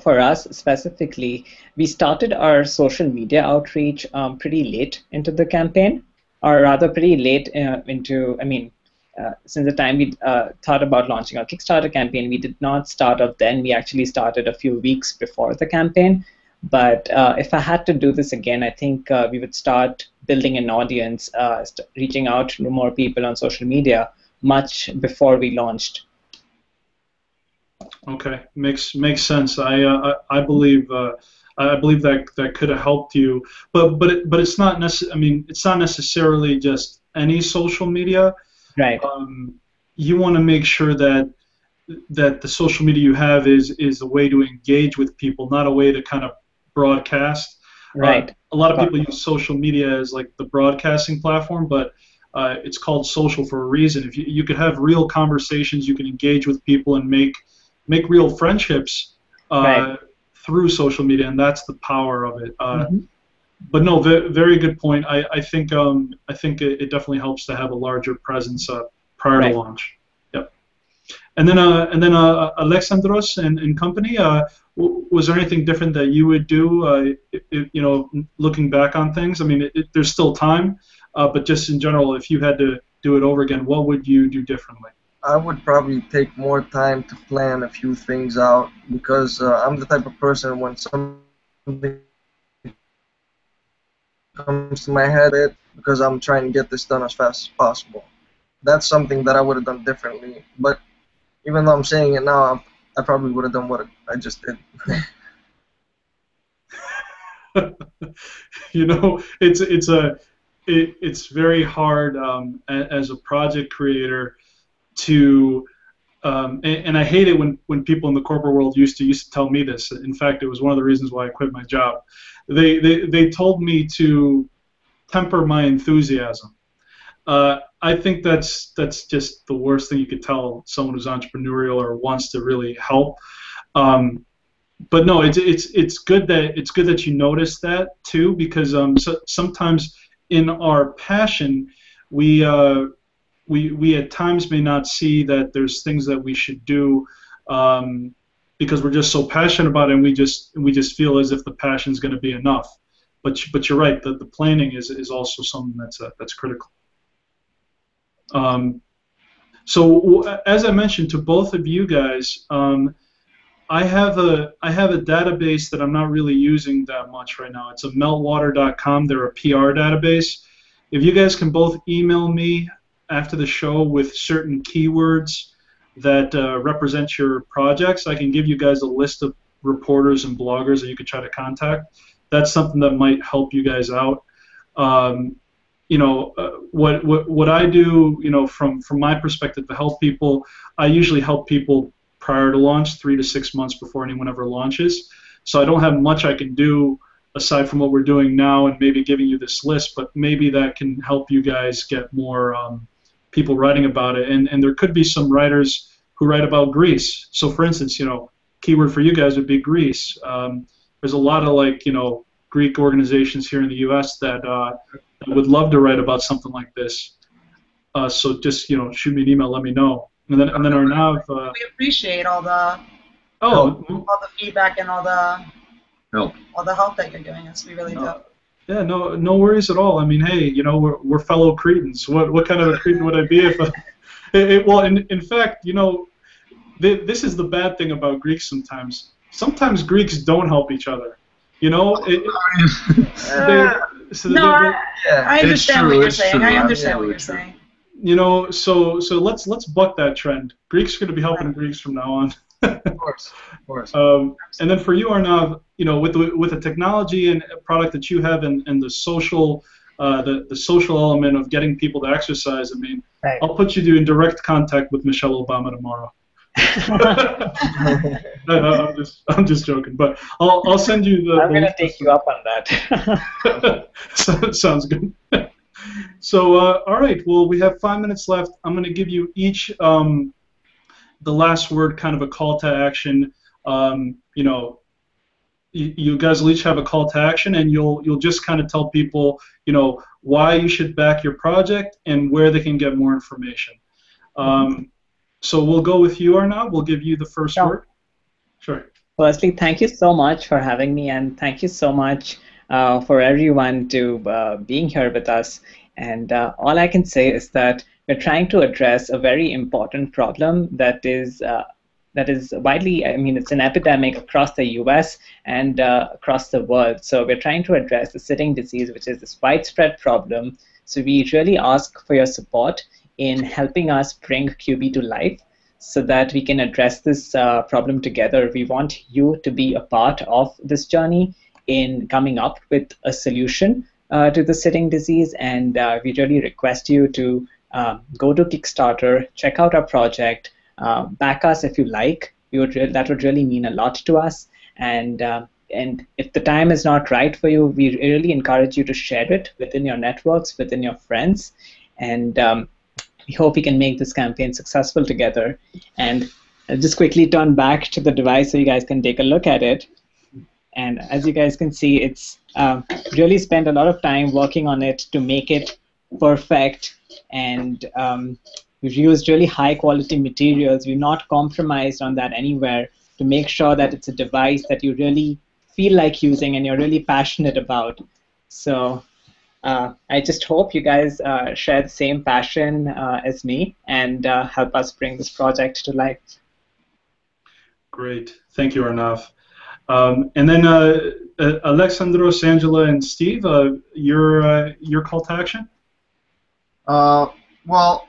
for us specifically, we started our social media outreach pretty late into the campaign, or rather pretty late since the time we thought about launching our Kickstarter campaign, we did not start up then. We actually started a few weeks before the campaign. But if I had to do this again, I think we would start building an audience, reaching out to more people on social media much before we launched. Okay, makes sense. I believe that could have helped you, but it's not it's not necessarily just any social media. Right. You want to make sure that the social media you have is a way to engage with people, not a way to kind of broadcast. Right. A lot of people use social media as like the broadcasting platform, but it's called social for a reason. If you could have real conversations, you can engage with people and make real friendships through social media, and that's the power of it. But no, very good point. I think it definitely helps to have a larger presence prior to launch. Yep. And then Alexandros and company. Was there anything different that you would do? Looking back on things. I mean, there's still time, but just in general, if you had to do it over again, what would you do differently? I would probably take more time to plan a few things out, because I'm the type of person, when something comes to my head, because I'm trying to get this done as fast as possible. That's something that I would have done differently. But even though I'm saying it now, I probably would have done what I just did. It's very hard as a project creator to and I hate it when people in the corporate world used to tell me this. In fact, it was one of the reasons why I quit my job. They told me to temper my enthusiasm. I think that's just the worst thing you could tell someone who's entrepreneurial or wants to really help. But no, it's good that you notice that too, because sometimes in our passion we at times may not see that there's things that we should do because we're just so passionate about it, and we just feel as if the passion is going to be enough. But you're right, the planning is also something that's critical. So as I mentioned to both of you guys, I have a database that I'm not really using that much right now. It's a meltwater.com. They're a PR database. If you guys can both email me after the show with certain keywords that represent your projects, I can give you guys a list of reporters and bloggers that you could try to contact. That's something that might help you guys out. What I do, from my perspective to help people, I usually help people prior to launch, 3 to 6 months before anyone ever launches. So I don't have much I can do aside from what we're doing now and maybe giving you this list, but maybe that can help you guys get more people writing about it. And there could be some writers who write about Greece. So for instance, keyword for you guys would be Greece. There's a lot of Greek organizations here in the U.S. that would love to write about something like this. So just shoot me an email, let me know. And then Arnav. We appreciate all the feedback and all the help that you're giving us. We really do. Yeah, no worries at all. I mean, hey, we're fellow Cretans. What kind of a Cretan would I be if? Well, in fact, this is the bad thing about Greeks sometimes. Sometimes Greeks don't help each other. I understand what you're saying. I understand what you're saying. So let's buck that trend. Greeks are going to be helping Greeks from now on. Of course. And then for you, Arnav, with the technology and product that you have, and the social, the social element of getting people to exercise. I mean, I'll put you in direct contact with Michelle Obama tomorrow. I'm just joking, but I'll send you the. I'm gonna take you up on that. Sounds good. So, all right. Well, we have 5 minutes left. I'm going to give you each the last word, kind of a call to action. You know, you guys will each have a call to action, and you'll just kind of tell people, you know, why you should back your project and where they can get more information. So we'll go with you, Arnav. We'll give you the first word. Sure. Firstly, thank you so much for having me, and thank you so much for everyone to being here with us. And all I can say is that we're trying to address a very important problem that is widely, I mean, it's an epidemic across the US and across the world. So we're trying to address the sitting disease, which is this widespread problem. So we really ask for your support in helping us bring Cubii to life so that we can address this problem together. We want you to be a part of this journey in coming up with a solution to the sitting disease, and we really request you to go to Kickstarter, check out our project, back us if you like. That would really mean a lot to us. And if the time is not right for you, we really encourage you to share it within your networks, within your friends, and we hope we can make this campaign successful together. And I'll just quickly turn back to the device so you guys can take a look at it. And as you guys can see, it's really spent a lot of time working on it to make it perfect. And we've used really high quality materials. We've not compromised on that anywhere to make sure that it's a device that you really feel like using and you're really passionate about. So I just hope you guys share the same passion as me and help us bring this project to life. Great. Thank you, Arnav. And then Alexandros, Angela, and Steve, your call to action? Well,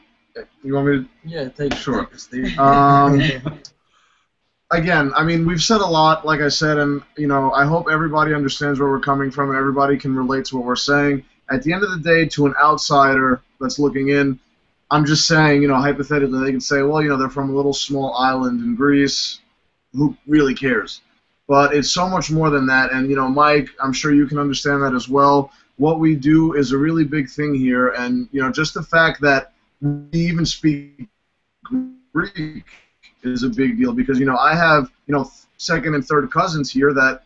you want me to? Yeah, take Sure. Steve. Again, I mean, we've said a lot, like I said, and you know, I hope everybody understands where we're coming from and everybody can relate to what we're saying. At the end of the day, to an outsider that's looking in, I'm just saying, you know, hypothetically, they can say, well, you know, they're from a little small island in Greece. Who really cares? But it's so much more than that. And, you know, Mike, I'm sure you can understand that as well. What we do is a really big thing here. And, you know, just the fact that we even speak Greek is a big deal because, you know, I have, you know, second and third cousins here that,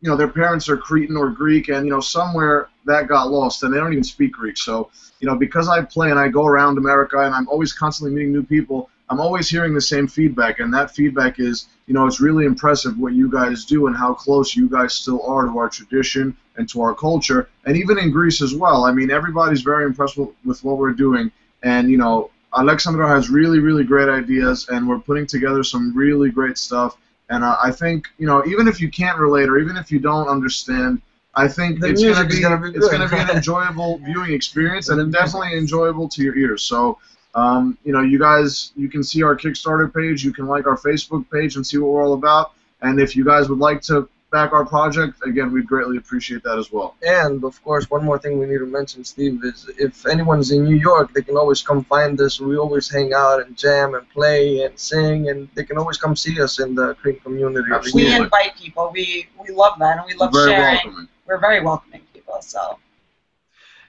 you know, their parents are Cretan or Greek, and, you know, somewhere that got lost, and they don't even speak Greek. So, you know, because I play and I go around America and I'm always constantly meeting new people, I'm always hearing the same feedback, and that feedback is, you know, it's really impressive what you guys do and how close you guys still are to our tradition and to our culture, and even in Greece as well. I mean, everybody's very impressed with what we're doing, and, you know, Alexandros has really, really great ideas, and we're putting together some really great stuff. And I think, you know, even if you can't relate or even if you don't understand, I think it's going to be an enjoyable viewing experience and definitely enjoyable to your ears. So, you know, you guys, you can see our Kickstarter page, you can like our Facebook page and see what we're all about. And if you guys would like to back our project, again, we'd greatly appreciate that as well. And, of course, one more thing we need to mention, Steve, is if anyone's in New York, they can always come find us. We always hang out and jam and play and sing, and they can always come see us in the Cretan community. We invite people. We love that, and we love sharing. Welcoming. We're very welcoming people, so.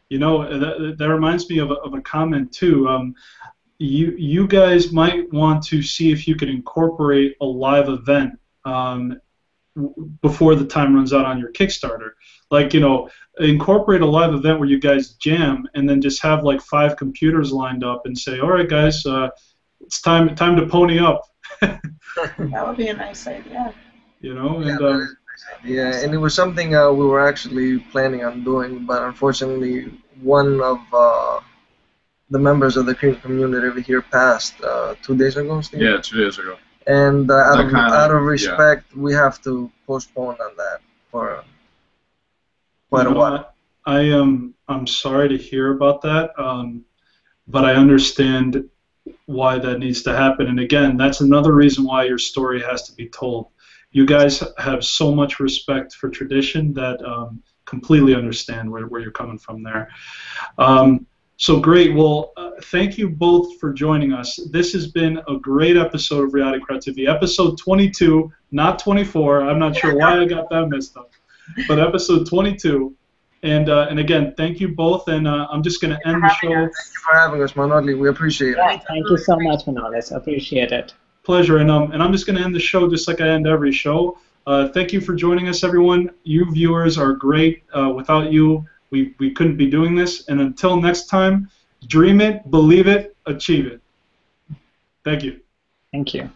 You know, that reminds me of a comment, too. You guys might want to see if you could incorporate a live event before the time runs out on your Kickstarter. Like, you know, incorporate a live event where you guys jam and then just have like 5 computers lined up and say, all right, guys, it's time to pony up. That would be a nice idea. You know, and yeah, and it was something we were actually planning on doing, but unfortunately one of the members of the Cretan community here passed 2 days ago, Steve? Yeah, 2 days ago. And out of respect, we have to postpone on that for quite a while. I'm sorry to hear about that, but I understand why that needs to happen. And again, that's another reason why your story has to be told. You guys have so much respect for tradition that completely understand where you're coming from there. So great. Well, thank you both for joining us. This has been a great episode of RealityCrowdTV, episode 22, not 24. I'm not sure why I got that messed up, but episode 22. And again, thank you both. And I'm just going to end the show. Thank you for having us, Manolis. We appreciate it. Yeah, thank you so much, Manolis. Appreciate it. Pleasure. And I'm just going to end the show just like I end every show. Thank you for joining us, everyone. You viewers are great. Without you, we couldn't be doing this. And until next time, dream it, believe it, achieve it. Thank you. Thank you.